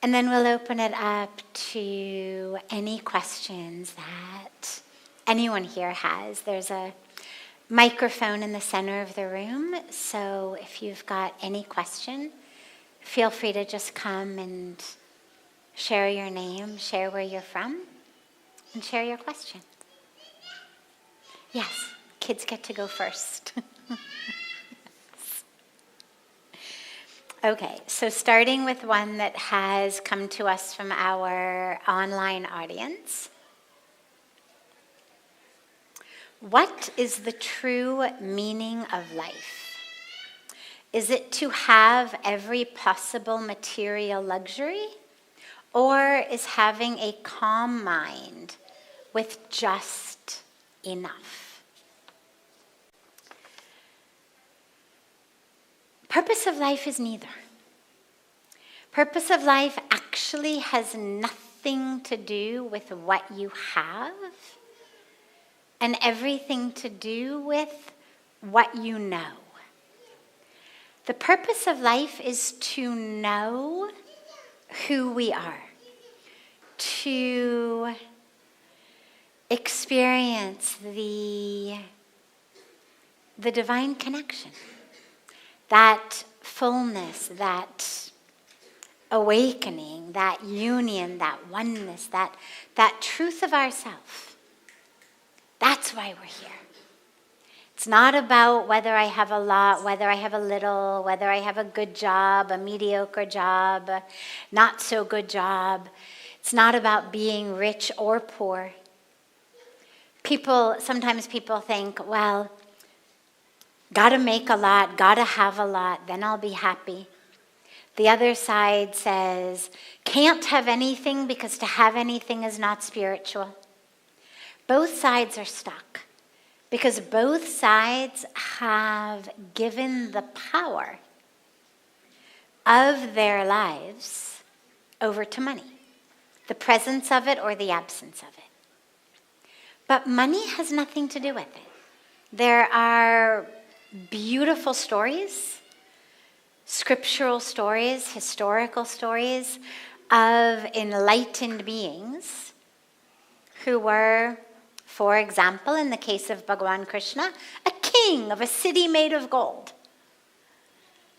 And then we'll open it up to any questions that anyone here has. There's a microphone in the center of the room, so if you've got any question, feel free to just come and share your name, share where you're from, and share your question. Yes, kids get to go first. Okay, so starting with one that has come to us from our online audience. What is the true meaning of life? Is it to have every possible material luxury? Or is having a calm mind with just enough? Purpose of life is neither. Purpose of life actually has nothing to do with what you have and everything to do with what you know. The purpose of life is to know who we are, to experience the divine connection, that fullness, that awakening, that union, that oneness, that truth of ourself. That's why we're here. It's not about whether I have a lot, whether I have a little, whether I have a good job, a mediocre job, a not so good job. It's not about being rich or poor. Sometimes people think, well, gotta make a lot, gotta have a lot, then I'll be happy. The other side says, can't have anything because to have anything is not spiritual. Both sides are stuck because both sides have given the power of their lives over to money, the presence of it or the absence of it. But money has nothing to do with it. There are beautiful stories, scriptural stories, historical stories of enlightened beings who were, for example, in the case of Bhagavan Krishna, a king of a city made of gold.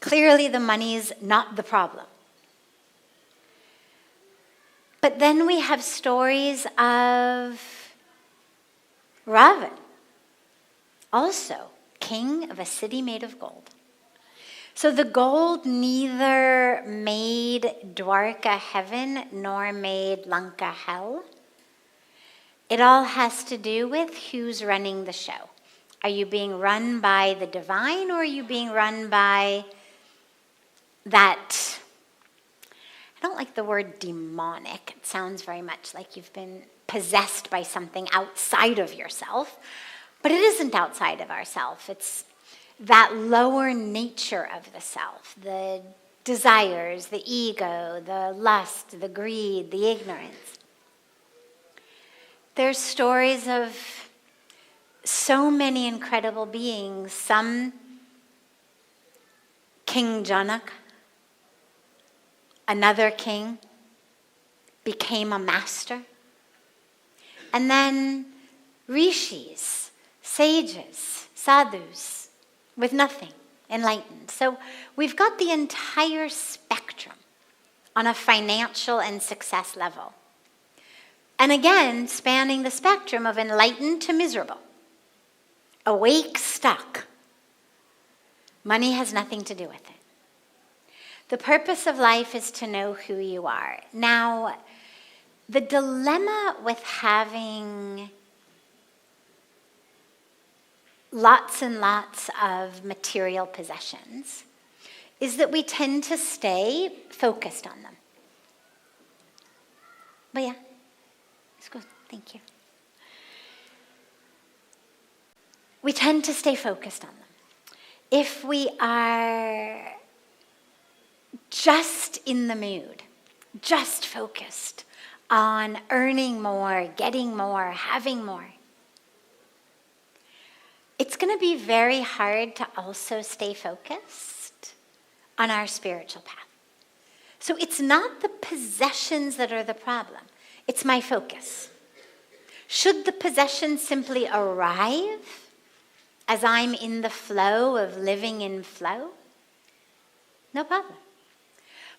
Clearly the money's not the problem. But then we have stories of Ravan, also king of a city made of gold. So the gold neither made Dwarka heaven nor made Lanka hell. It all has to do with who's running the show. Are you being run by the divine or are you being run by that? I don't like the word demonic. It sounds very much like you've been possessed by something outside of yourself. But it isn't outside of ourself. It's that lower nature of the self, the desires, the ego, the lust, the greed, the ignorance. There's stories of so many incredible beings. Some King Janak, another king, became a master. And then rishis, sages, sadhus, with nothing, enlightened. So we've got the entire spectrum on a financial and success level. And again, spanning the spectrum of enlightened to miserable. Awake, stuck. Money has nothing to do with it. The purpose of life is to know who you are. Now, the dilemma with having lots and lots of material possessions is that we tend to stay focused on them. But yeah, it's good. Thank you. We tend to stay focused on them. If we are just in the mood, just focused on earning more, getting more, having more, it's going to be very hard to also stay focused on our spiritual path. So it's not the possessions that are the problem. It's my focus. Should the possessions simply arrive as I'm in the flow of living in flow? No problem.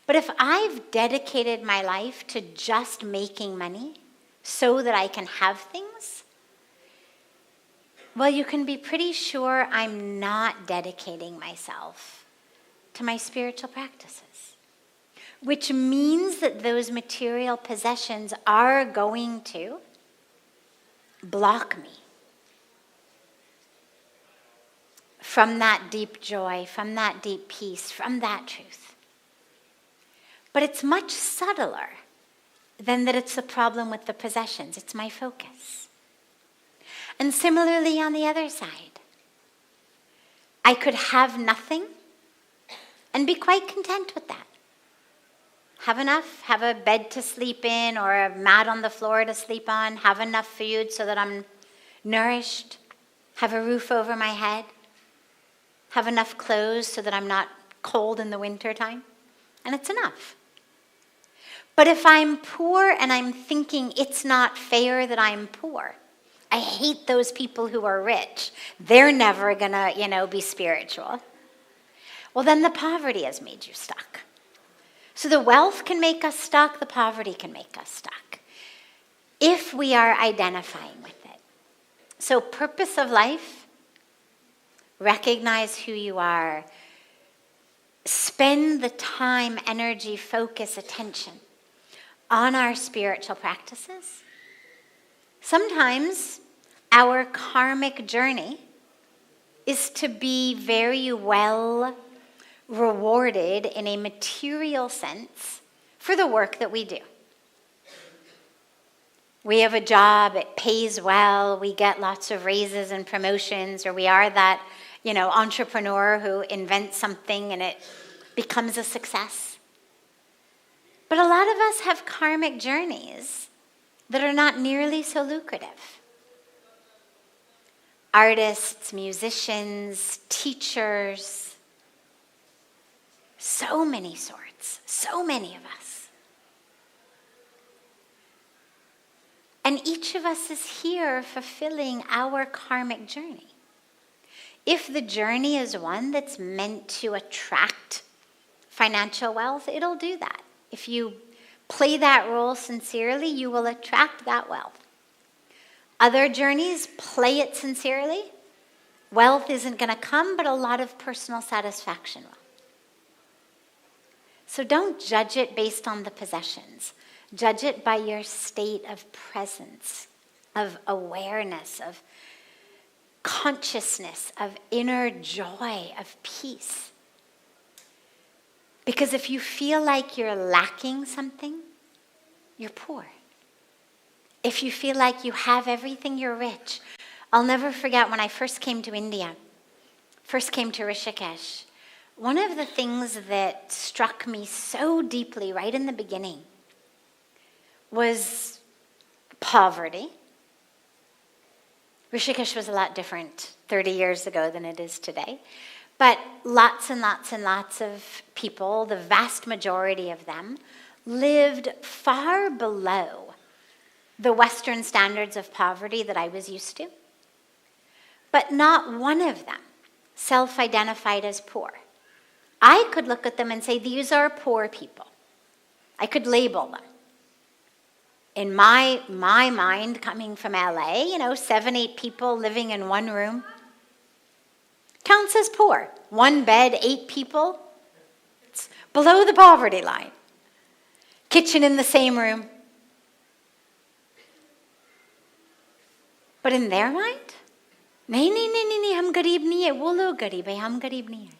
But if I've dedicated my life to just making money so that I can have things, well, you can be pretty sure I'm not dedicating myself to my spiritual practices, which means that those material possessions are going to block me from that deep joy, from that deep peace, from that truth. But it's much subtler than that it's the problem with the possessions. It's my focus. And similarly on the other side, I could have nothing and be quite content with that. Have enough, have a bed to sleep in or a mat on the floor to sleep on, have enough food so that I'm nourished, have a roof over my head, have enough clothes so that I'm not cold in the winter time, and it's enough. But if I'm poor and I'm thinking it's not fair that I'm poor, I hate those people who are rich, they're never gonna, be spiritual. Well, then the poverty has made you stuck. So the wealth can make us stuck, the poverty can make us stuck, if we are identifying with it. So purpose of life, recognize who you are, spend the time, energy, focus, attention on our spiritual practices. Sometimes our karmic journey is to be very well rewarded in a material sense for the work that we do. We have a job, it pays well, we get lots of raises and promotions, or we are that, entrepreneur who invents something and it becomes a success. But a lot of us have karmic journeys that are not nearly so lucrative. Artists, musicians, teachers, so many sorts, so many of us. And each of us is here fulfilling our karmic journey. If the journey is one that's meant to attract financial wealth, it'll do that. If you play that role sincerely, you will attract that wealth. Other journeys, play it sincerely. Wealth isn't going to come, but a lot of personal satisfaction will. So don't judge it based on the possessions. Judge it by your state of presence, of awareness, of consciousness, of inner joy, of peace. Because if you feel like you're lacking something, you're poor. If you feel like you have everything, you're rich. I'll never forget when I first came to India, first came to Rishikesh. One of the things that struck me so deeply right in the beginning was poverty. Rishikesh was a lot different 30 years ago than it is today. But lots and lots and lots of people, the vast majority of them, lived far below the Western standards of poverty that I was used to. But not one of them self-identified as poor. I could look at them and say, these are poor people. I could label them. In my mind, coming from LA, 7, 8 people living in one room, counts as poor. 1 bed, 8 people. It's below the poverty line. Kitchen in the same room. But in their mind, nahi, hum gareeb nahi hai, wo log gareeb hai, hum gareeb nahi hai.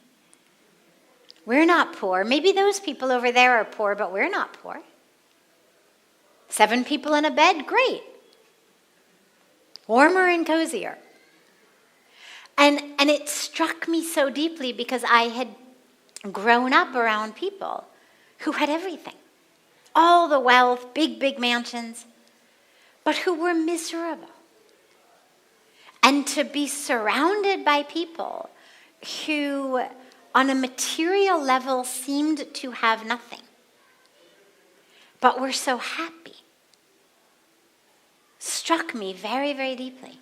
We're not poor. Maybe those people over there are poor, but we're not poor. 7 people in a bed, great. Warmer and cozier. And it struck me so deeply because I had grown up around people who had everything. All the wealth, big mansions, but who were miserable. And to be surrounded by people who, on a material level, seemed to have nothing. but we're so happy. Struck me very, very deeply.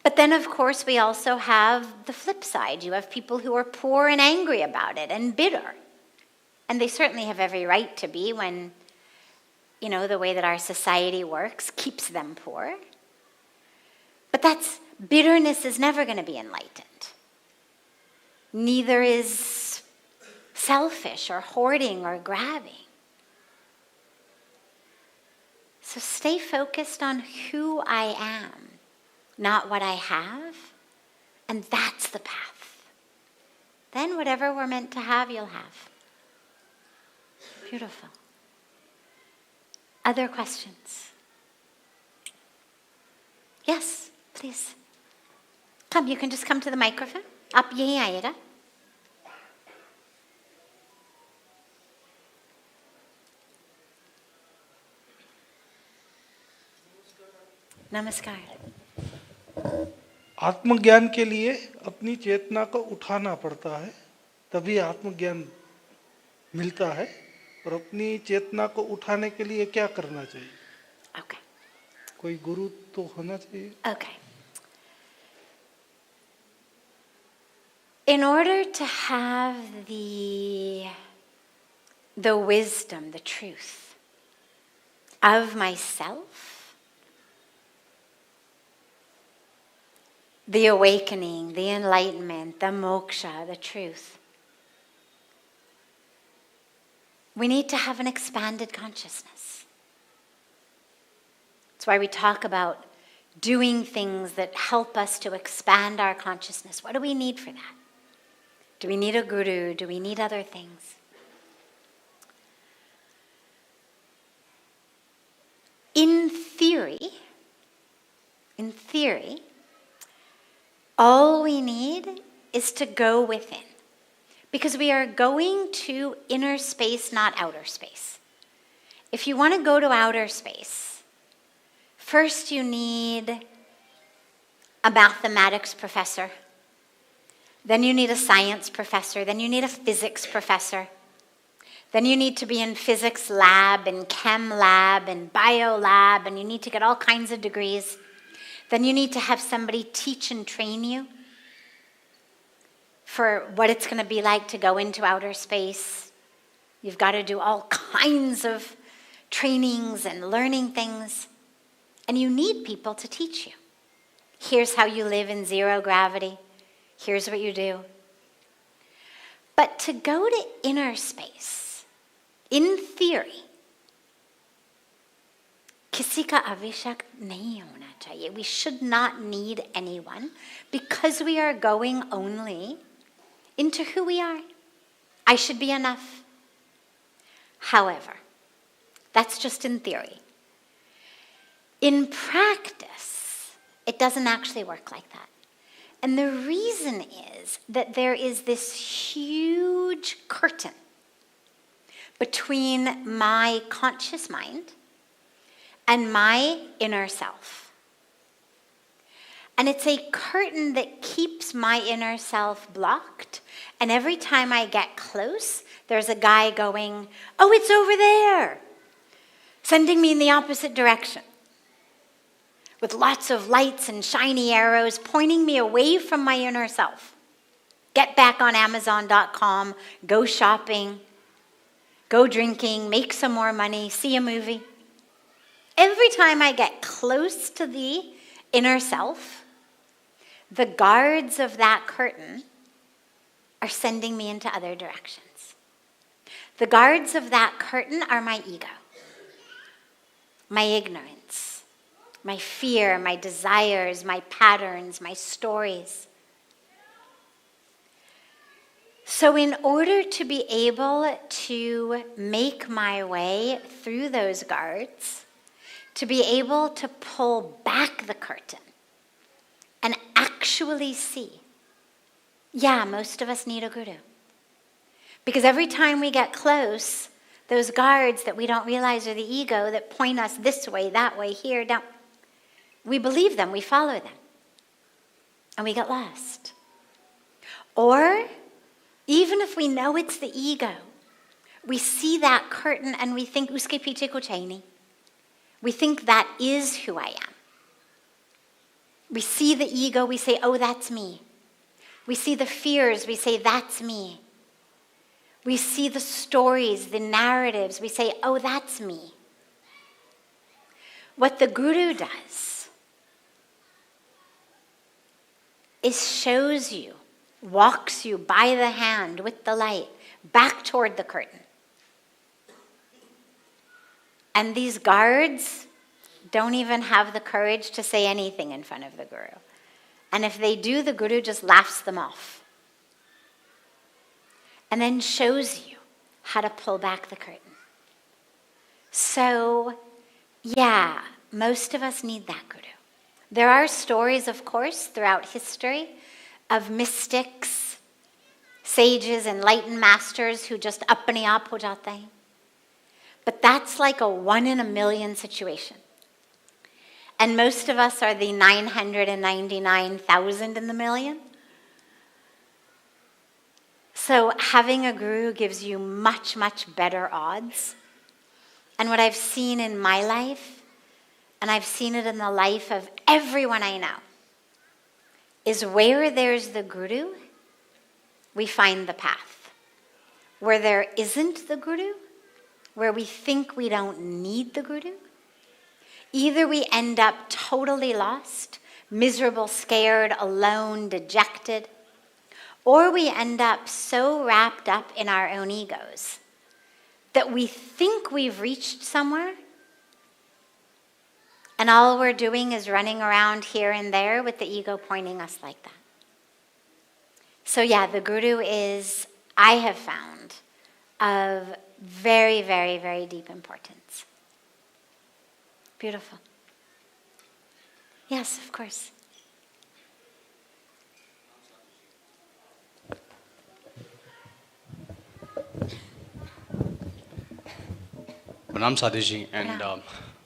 But then, of course, we also have the flip side. You have people who are poor and angry about it and bitter. And they certainly have every right to be when, the way that our society works keeps them poor. But bitterness is never going to be enlightened. Neither is selfish or hoarding or grabbing. So stay focused on who I am, not what I have, and that's the path. Then whatever we're meant to have, you'll have. Beautiful. Other questions? Yes, please. Come, you can just come to the microphone. Up yahi aayega. नमस्कार. आत्मज्ञान के लिए अपनी चेतना को उठाना पड़ता है, तभी आत्मज्ञान मिलता है. और अपनी चेतना को उठाने के लिए क्या करना चाहिए? Okay. कोई गुरु तो होना चाहिए. Okay. In order to have the wisdom, the truth of myself, the awakening, the enlightenment, the moksha, the truth, we need to have an expanded consciousness. That's why we talk about doing things that help us to expand our consciousness. What do we need for that? Do we need a guru? Do we need other things? In theory, all we need is to go within. Because we are going to inner space, not outer space. If you want to go to outer space, first you need a mathematics professor. Then you need a science professor. Then you need a physics professor. Then you need to be in physics lab and chem lab and bio lab, and you need to get all kinds of degrees. Then you need to have somebody teach and train you for what it's going to be like to go into outer space. You've got to do all kinds of trainings and learning things. And you need people to teach you. Here's how you live in zero gravity. Here's what you do. But to go to inner space, in theory, किसी का आवश्यक नहीं होना चाहिए. We should not need anyone because we are going only into who we are. I should be enough. However, that's just in theory. In practice, it doesn't actually work like that. And the reason is that there is this huge curtain between my conscious mind and my inner self. And it's a curtain that keeps my inner self blocked. And every time I get close, there's a guy going, "Oh, it's over there," sending me in the opposite direction, with lots of lights and shiny arrows pointing me away from my inner self. Get back on Amazon.com, go shopping, go drinking, make some more money, see a movie. Every time I get close to the inner self, the guards of that curtain are sending me into other directions. The guards of that curtain are my ego, my ignorance, my fear, my desires, my patterns, my stories. So in order to be able to make my way through those guards, to be able to pull back the curtain and actually see, yeah, most of us need a guru. Because every time we get close, those guards that we don't realize are the ego that point us this way, that way, here, down, we believe them, we follow them, and we get lost. Or, even if we know it's the ego, we see that curtain and we think, uske piche kuch hai nahi. We think that is who I am. We see the ego, we say, oh, that's me. We see the fears, we say, that's me. We see the stories, the narratives, we say, oh, that's me. What the Guru does is shows you, walks you by the hand with the light back toward the curtain. And these guards don't even have the courage to say anything in front of the Guru. And if they do, the Guru just laughs them off. And then shows you how to pull back the curtain. So, yeah, most of us need that Guru. There are stories, of course, throughout history of mystics, sages, enlightened masters who just apne aap ho jate hain. But that's like a 1 in a million situation. And most of us are the 999,000 in the million. So having a guru gives you much, much better odds. And what I've seen in my life, and I've seen it in the life of everyone I know, is where there's the guru, we find the path. Where there isn't the guru, where we think we don't need the guru, either we end up totally lost, miserable, scared, alone, dejected, or we end up so wrapped up in our own egos that we think we've reached somewhere, and all we're doing is running around here and there with the ego pointing us like that. So yeah, the Guru is, I have found, of very, very, very deep importance. Beautiful. Yes, of course. Pranam Sadhviji, and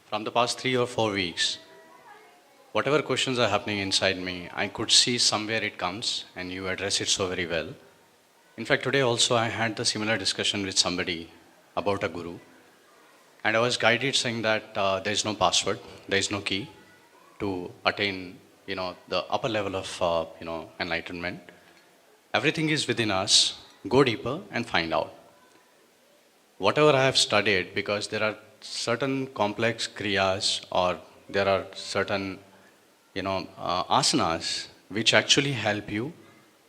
from the past 3 or 4 weeks, whatever questions are happening inside me, I could see somewhere it comes and you address it so very well. In fact, today also I had the similar discussion with somebody about a guru. And I was guided saying that there is no password, there is no key to attain, the upper level of, enlightenment. Everything is within us. Go deeper and find out. Whatever I have studied, because there are certain complex kriyas or there are certain, asanas which actually help you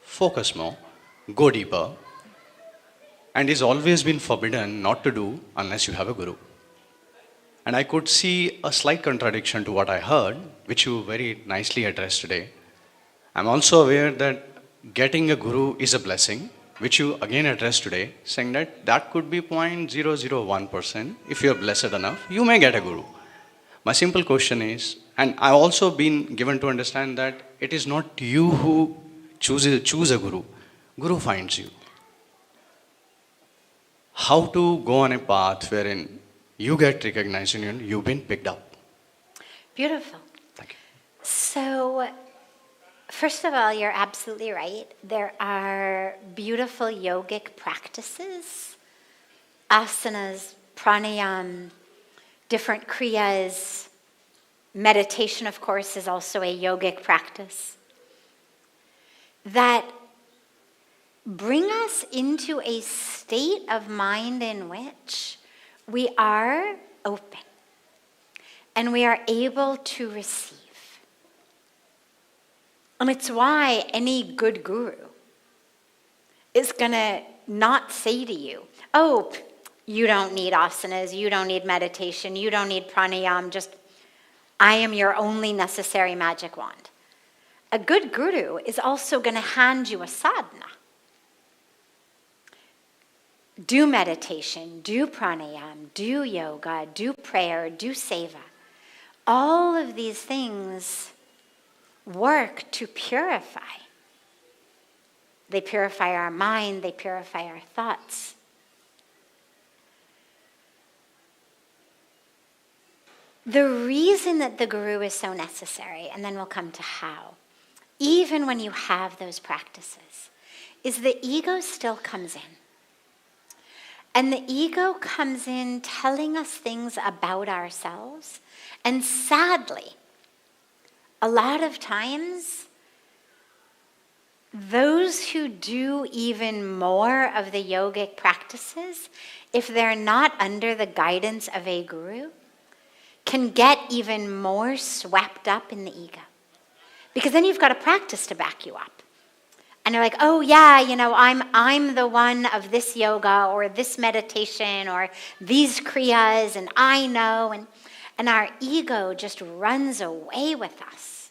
focus more, go deeper, and is always been forbidden not to do unless you have a guru. And I could see a slight contradiction to what I heard, which you very nicely addressed today. I'm also aware that getting a guru is a blessing, which you again addressed today, saying that could be 0.001%. If you're blessed enough, you may get a guru. My simple question is, and I've also been given to understand that it is not you who choose a guru. Guru finds you. How to go on a path wherein you get recognized and you've been picked up. Beautiful. Thank you. So, first of all, you're absolutely right. There are beautiful yogic practices, asanas, pranayam, different kriyas. Meditation, of course, is also a yogic practice that bring us into a state of mind in which we are open and we are able to receive. And it's why any good guru is going to not say to you, oh, you don't need asanas, you don't need meditation, you don't need pranayam, just I am your only necessary magic wand. A good guru is also going to hand you a sadhana. Do meditation, do pranayam, do yoga, do prayer, do seva. All of these things work to purify. They purify our mind, they purify our thoughts. The reason that the guru is so necessary, and then we'll come to how, even when you have those practices, is the ego still comes in. And the ego comes in telling us things about ourselves. And sadly, a lot of times, those who do even more of the yogic practices, if they're not under the guidance of a guru, can get even more swept up in the ego. Because then you've got a practice to back you up. And they're like, oh yeah, I'm the one of this yoga or this meditation or these kriyas, and I know, and our ego just runs away with us.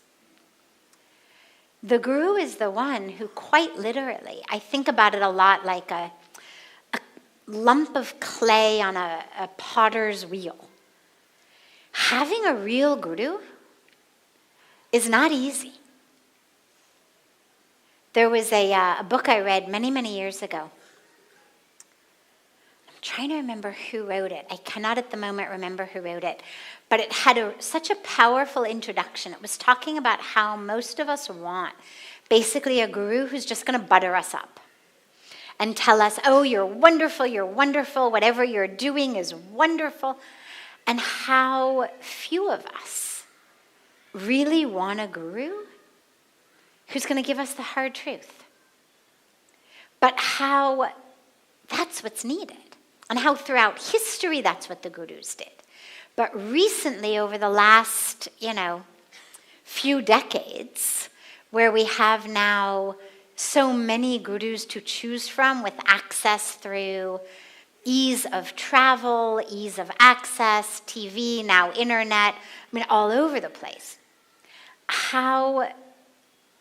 The guru is the one who quite literally, I think about it a lot like a lump of clay on a potter's wheel. Having a real guru is not easy. There was a book I read many, many years ago. I'm trying to remember who wrote it. I cannot at the moment remember who wrote it. But it had such a powerful introduction. It was talking about how most of us want basically a guru who's just going to butter us up and tell us, oh, you're wonderful, whatever you're doing is wonderful. And how few of us really want a guru who's going to give us the hard truth. But how that's what's needed. And how throughout history that's what the gurus did. But recently, over the last, few decades, where we have now so many gurus to choose from with access through ease of travel, ease of access, TV, now internet, all over the place, how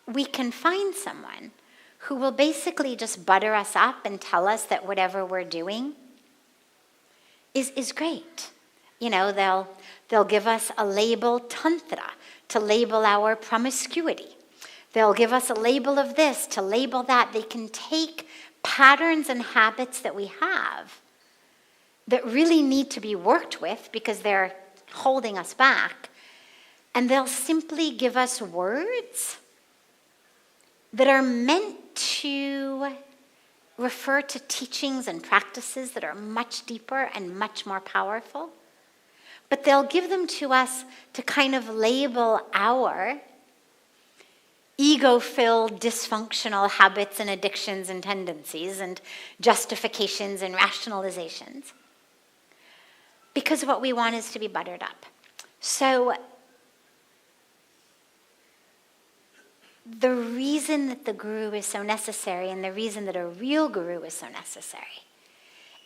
we can find someone who will basically just butter us up and tell us that whatever we're doing is great. They'll give us a label tantra to label our promiscuity. They'll give us a label of this to label that. They can take patterns and habits that we have that really need to be worked with because they're holding us back, and they'll simply give us words that are meant to refer to teachings and practices that are much deeper and much more powerful. But they'll give them to us to kind of label our ego-filled, dysfunctional habits and addictions and tendencies and justifications and rationalizations. Because what we want is to be buttered up. So the reason that the guru is so necessary and the reason that a real guru is so necessary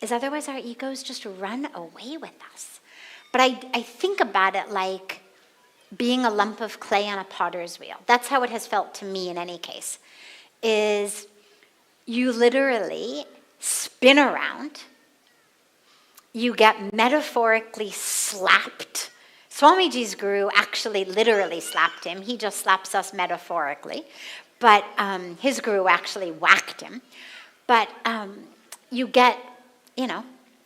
is otherwise our egos just run away with us. But I think about it like being a lump of clay on a potter's wheel. That's how it has felt to me in any case, is you literally spin around, you get metaphorically slapped. Swamiji's guru actually literally slapped him. He just slaps us metaphorically. But his guru actually whacked him. But you get,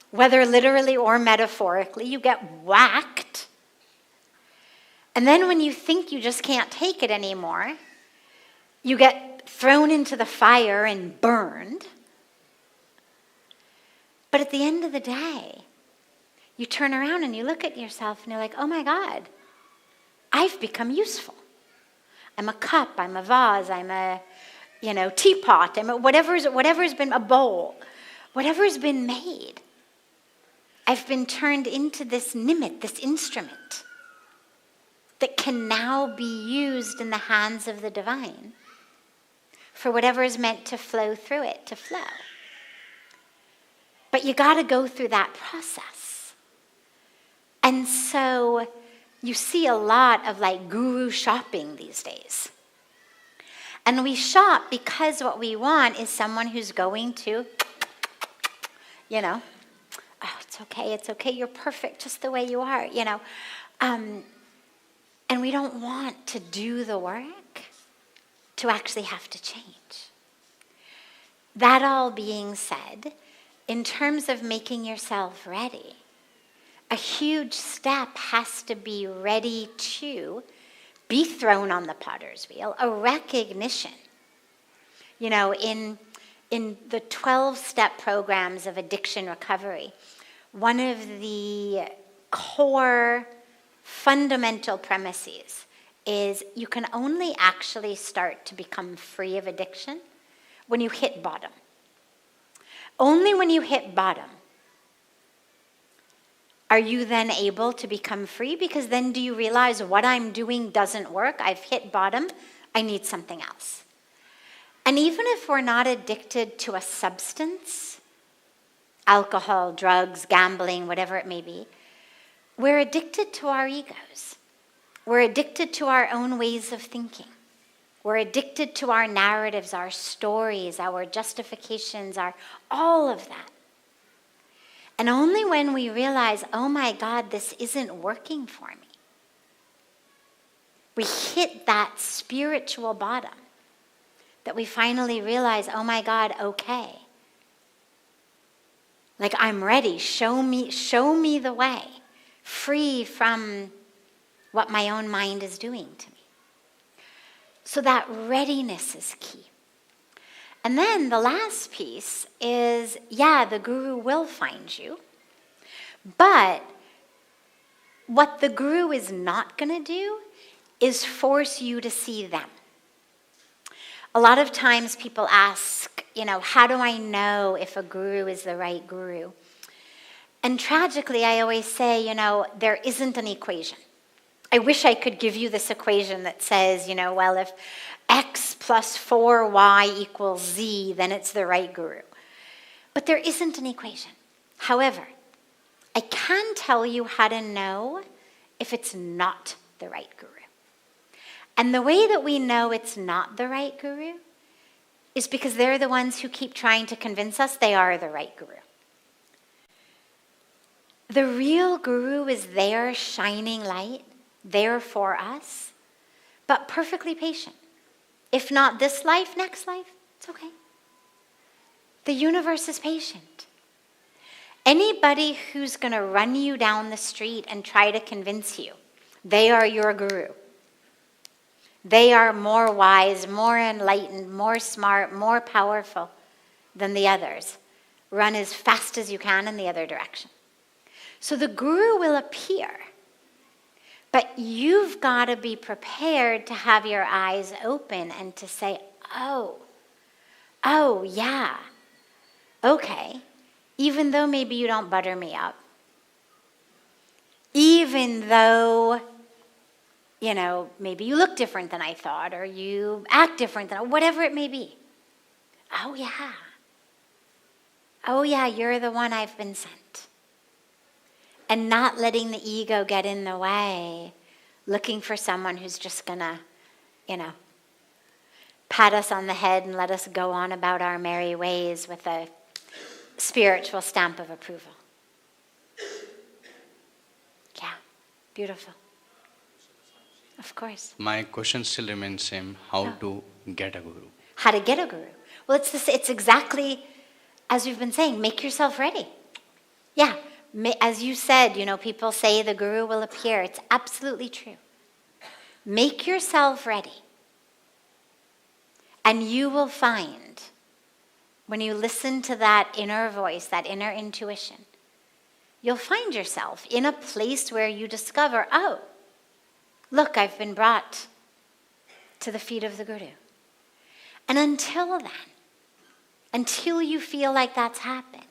whether literally or metaphorically, you get whacked. And then when you think you just can't take it anymore, you get thrown into the fire and burned. But at the end of the day, you turn around and you look at yourself and you're like, oh my God, I've become useful. I'm a cup, I'm a vase, I'm a, teapot, I'm a whatever's been a bowl, whatever's been made. I've been turned into this nimit, this instrument that can now be used in the hands of the divine for whatever is meant to flow through it, to flow. But you got to go through that process. And so you see a lot of guru shopping these days. And we shop because what we want is someone who's going to, oh, it's okay, you're perfect just the way you are, and we don't want to do the work to actually have to change. That all being said, in terms of making yourself ready, a huge step has to be ready to be thrown on the potter's wheel, a recognition. In in the 12-step programs of addiction recovery, one of the core fundamental premises is you can only actually start to become free of addiction when you hit bottom. Only when you hit bottom are you then able to become free, because then do you realize what I'm doing doesn't work, I've hit bottom, I need something else. And even if we're not addicted to a substance, alcohol, drugs, gambling, whatever it may be, we're addicted to our egos. We're addicted to our own ways of thinking. We're addicted to our narratives, our stories, our justifications, all of that. And only when we realize, oh my God, this isn't working for me, we hit that spiritual bottom, that we finally realize, oh my God, okay. Like, I'm ready, show me the way, free from what my own mind is doing to me. So that readiness is key. And then the last piece is, the guru will find you, but what the guru is not going to do is force you to see them. A lot of times people ask, how do I know if a guru is the right guru? And tragically, I always say, there isn't an equation. I wish I could give you this equation that says, well, if X plus 4Y equals Z, then it's the right guru. But there isn't an equation. However, I can tell you how to know if it's not the right guru. And the way that we know it's not the right guru is because they're the ones who keep trying to convince us they are the right guru. The real guru is there shining light, there for us, but perfectly patient. If not this life, next life, it's okay. The universe is patient. Anybody who's going to run you down the street and try to convince you they are your guru, they are more wise, more enlightened, more smart, more powerful than the others, run as fast as you can in the other direction. So the guru will appear, but you've got to be prepared to have your eyes open and to say, oh yeah, okay, even though maybe you don't butter me up, even though, maybe you look different than I thought, or you act different than, whatever it may be. Oh yeah, you're the one I've been sent. And not letting the ego get in the way, looking for someone who's just gonna, pat us on the head and let us go on about our merry ways with a spiritual stamp of approval. Yeah, beautiful. Of course. My question still remains same. How to get a guru? How to get a guru? Well, it's exactly as we've been saying. Make yourself ready. Yeah. As you said, people say the guru will appear. It's absolutely true. Make yourself ready. And you will find, when you listen to that inner voice, that inner intuition, you'll find yourself in a place where you discover, oh, look, I've been brought to the feet of the guru. And until then, until you feel like that's happened,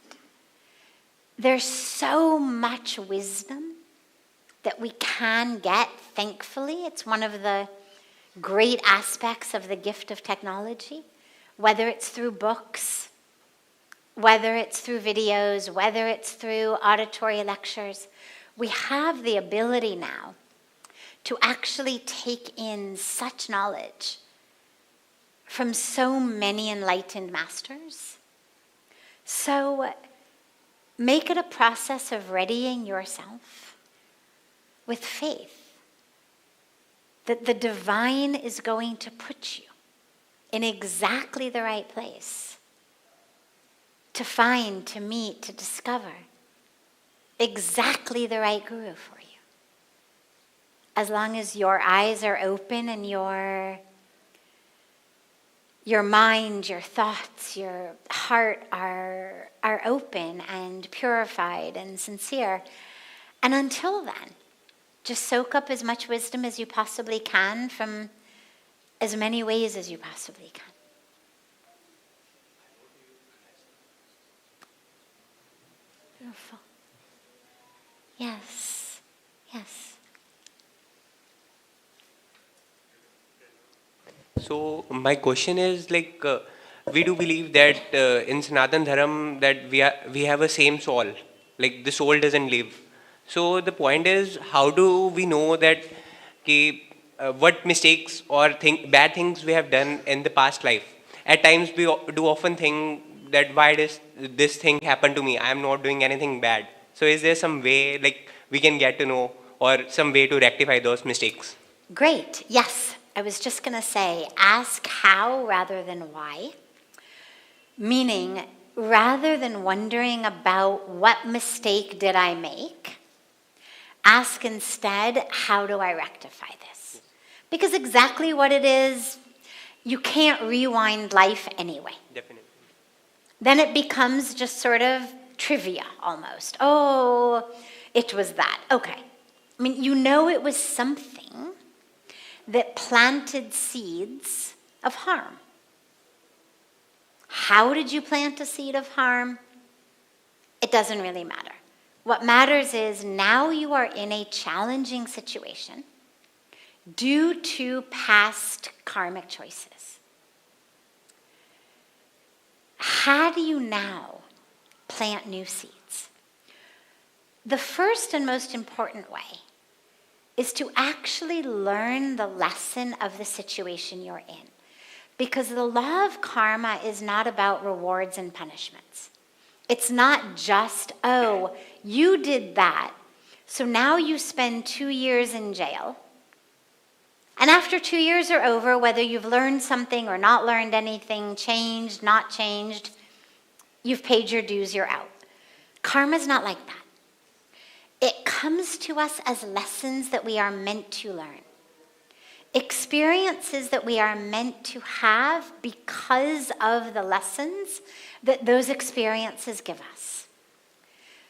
there's so much wisdom that we can get, thankfully. It's one of the great aspects of the gift of technology, whether it's through books, whether it's through videos, whether it's through auditory lectures. We have the ability now to actually take in such knowledge from so many enlightened masters. So make it a process of readying yourself with faith that the divine is going to put you in exactly the right place to find, to meet, to discover exactly the right guru for you. As long as your eyes are open and your your mind, your thoughts, your heart are open and purified and sincere. And until then, just soak up as much wisdom as you possibly can from as many ways as you possibly can. Beautiful. Yes. Yes. So my question is like, we do believe that in Sanatan Dharam that we have a same soul, like the soul doesn't live. So the point is, how do we know that what mistakes or bad things we have done in the past life? At times we do often think that why does this thing happen to me? I am not doing anything bad. So is there some way like we can get to know or some way to rectify those mistakes? Great. Yes. I was just going to say, ask how rather than why. Meaning, rather than wondering about what mistake did I make, ask instead, how do I rectify this? Because exactly what it is, you can't rewind life anyway. Definitely. Then it becomes just sort of trivia almost. Oh, it was that. Okay. I mean, you know it was something that planted seeds of harm. How did you plant a seed of harm? It doesn't really matter. What matters is now you are in a challenging situation due to past karmic choices. How do you now plant new seeds? The first and most important way is to actually learn the lesson of the situation you're in. Because the law of karma is not about rewards and punishments. It's not just, oh, you did that, so now you spend 2 years in jail. And after 2 years are over, whether you've learned something or not learned anything, changed, not changed, you've paid your dues, you're out. Karma's not like that. It comes to us as lessons that we are meant to learn. Experiences that we are meant to have because of the lessons that those experiences give us.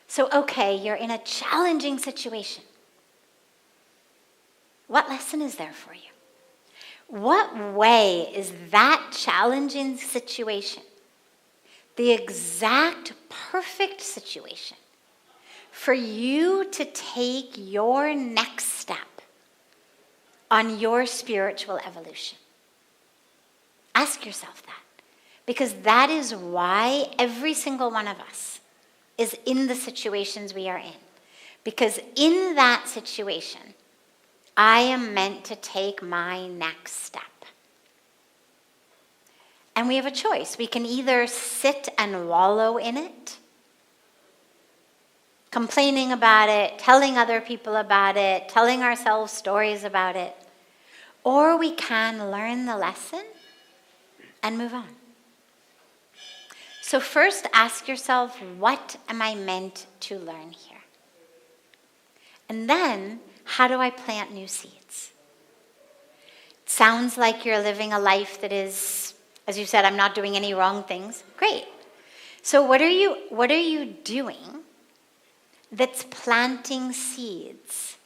So, okay, you're in a challenging situation. What lesson is there for you? What way is that challenging situation the exact perfect situation for you to take your next step on your spiritual evolution? Ask yourself that, because that is why every single one of us is in the situations we are in. Because in that situation, I am meant to take my next step. And we have a choice. We can either sit and wallow in it, complaining about it, telling other people about it, telling ourselves stories about it, or we can learn the lesson and move on. So first ask yourself, what am I meant to learn here? And then, how do I plant new seeds? It sounds like you're living a life that is, as you said, I'm not doing any wrong things. Great. So what are you doing that's planting seeds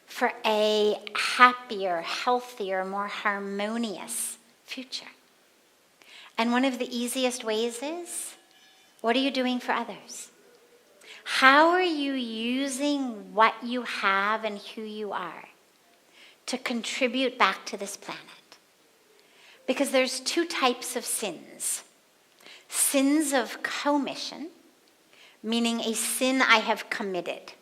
for a happier, healthier, more harmonious future? And one of the easiest ways is, what are you doing for others? How are you using what you have and who you are to contribute back to this planet? Because there's two types of sins. Sins of commission, meaning a sin I have committed.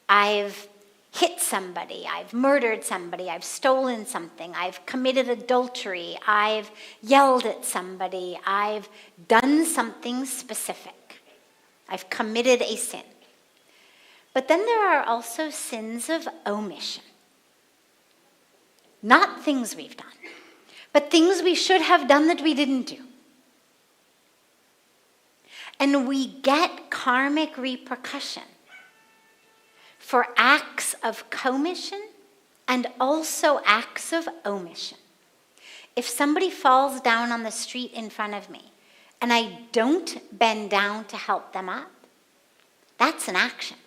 I've hit somebody, I've murdered somebody, I've stolen something, I've committed adultery, I've yelled at somebody, I've done something specific. I've committed a sin. But then there are also sins of omission. Not things we've done, but things we should have done that we didn't do. And we get karmic repercussion for acts of commission and also acts of omission. If somebody falls down on the street in front of me and I don't bend down to help them up, that's an action.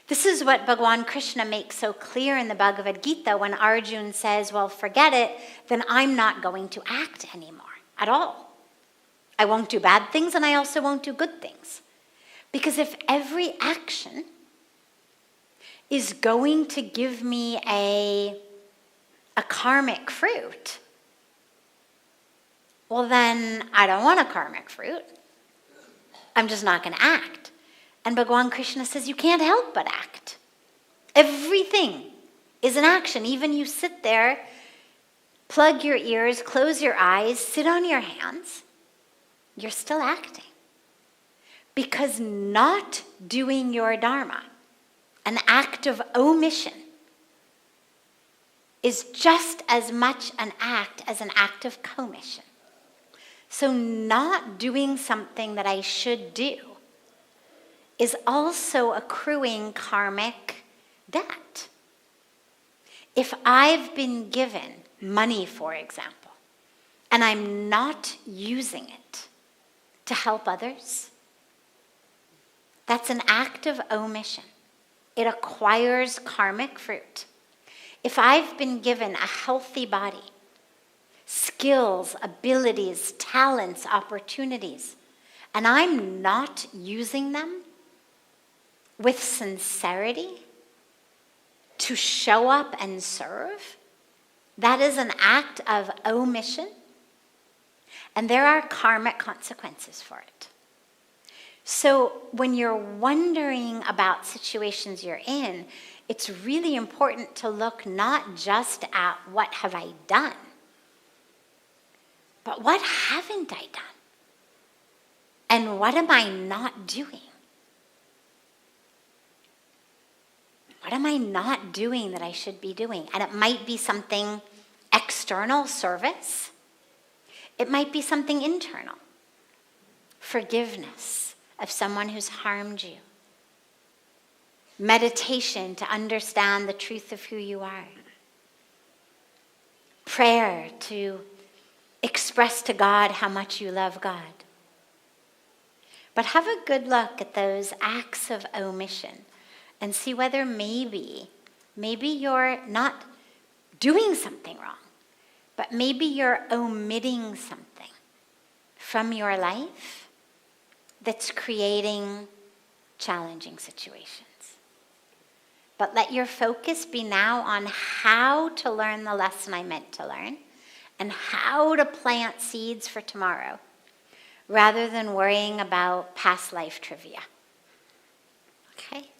This is what Bhagavan Krishna makes so clear in the Bhagavad Gita when Arjuna says, well, forget it, then I'm not going to act anymore at all. I won't do bad things and I also won't do good things. Because if every action is going to give me a karmic fruit, well then I don't want a karmic fruit. I'm just not going to act. And Bhagavan Krishna says you can't help but act. Everything is an action. Even you sit there, plug your ears, close your eyes, sit on your hands, you're still acting. Because not doing your dharma, an act of omission, is just as much an act as an act of commission. So not doing something that I should do is also accruing karmic debt. If I've been given money, for example, and I'm not using it to help others, that's an act of omission. It acquires karmic fruit. If I've been given a healthy body, skills, abilities, talents, opportunities, and I'm not using them with sincerity to show up and serve, that is an act of omission, and there are karmic consequences for it. So when you're wondering about situations you're in, it's really important to look not just at what have I done, but what haven't I done? And what am I not doing? What am I not doing that I should be doing? And it might be something external, service. It might be something internal. Forgiveness of someone who's harmed you. Meditation to understand the truth of who you are. Prayer to express to God how much you love God. But have a good look at those acts of omission and see whether maybe you're not doing something wrong, but maybe you're omitting something from your life that's creating challenging situations. But let your focus be now on how to learn the lesson I meant to learn and how to plant seeds for tomorrow, rather than worrying about past life trivia. Okay?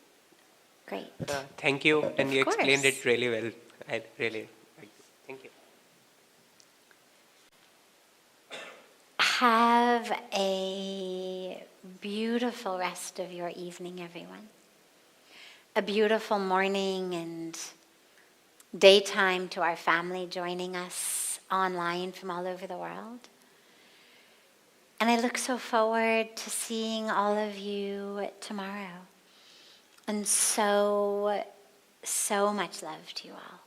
Great. Thank you, and you course. explained it really well. I really like it. Thank you. Have a beautiful rest of your evening, everyone. A beautiful morning and daytime to our family joining us online from all over the world. And I look so forward to seeing all of you tomorrow. And so much love to you all.